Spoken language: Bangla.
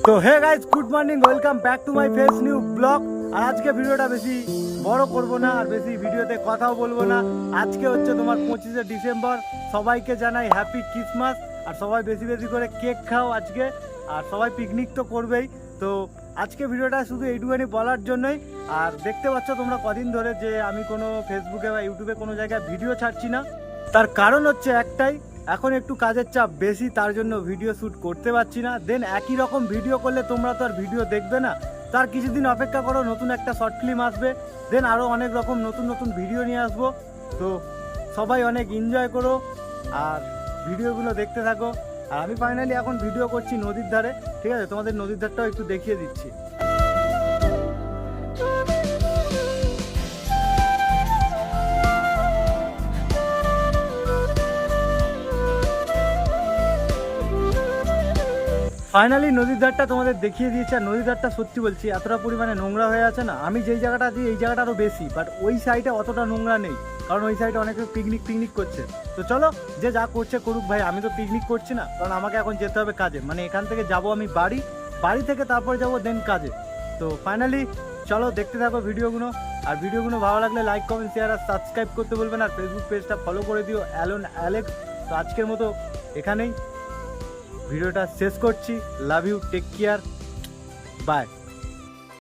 তো hey guys, good morning, welcome back to my face new blog. আর আজকে ভিডিওটা বেশি বড় করব না, আর বেশি ভিডিওতে কথাও বলবো না। আজকে হচ্ছে তোমার 25শে ডিসেম্বর। সবাইকে জানাই হ্যাপি ক্রিসমাস। আর সবাই বেশি বেশি করে কেক খাও আজকে, আর সবাই পিকনিক তো করবেই। তো আজকে ভিডিওটা শুধু এইটুখানি বলার জন্যই। আর দেখতে পাচ্ছ তোমরা কদিন ধরে যে আমি কোনো ফেসবুকে বা ইউটিউবে কোনো জায়গায় ভিডিও ছাড়ছি না। তার কারণ হচ্ছে একটাই, এখন একটু কাজের চাপ বেশি, তার জন্য ভিডিও শ্যুট করতে পারছি না। দেন একই রকম ভিডিও করলে তোমরা তো আর ভিডিও দেখবে না। তার কিছুদিন অপেক্ষা করো, নতুন একটা শর্ট ফিল্ম আসবে, দেন আরও অনেক রকম নতুন নতুন ভিডিও নিয়ে আসবো। তো সবাই অনেক এনজয় করো আর ভিডিওগুলো দেখতে থাকো। আর আমি ফাইনালি এখন ভিডিও করছি নদীর ধারে, ঠিক আছে? তোমাদের নদীর ধারটাও একটু দেখিয়ে দিচ্ছি। ফাইনালি নদীর ধারটা তোমাদের দেখিয়ে দিয়েছে। আর নদীর ধারটা সত্যি বলছি এতটা পরিমাণে নোংরা হয়ে আছে না, আমি যেই জায়গাটা আছি এই জায়গাটা আরও বেশি, বাট ওই সাইডে অতটা নোংরা নেই, কারণ ওই সাইডে অনেকে পিকনিক করছে। তো চলো, যে যা করছে করুক ভাই, আমি তো পিকনিক করছি না, কারণ আমাকে এখন যেতে হবে কাজে। মানে এখান থেকে যাব আমি বাড়ি থেকে তারপর যাব দেন কাজে। তো ফাইনালি চলো দেখতে থাকো ভিডিওগুলো। আর ভিডিওগুলো ভালো লাগলে লাইক, কমেন্ট, শেয়ার আর সাবস্ক্রাইব করতে বলবেন। আর ফেসবুক পেজটা ফলো করে দিও, অ্যালোন অ্যালেক্স। তো আজকের মতো এখানেই ভিডিওটা শেষ করছি। Love you, take care, by.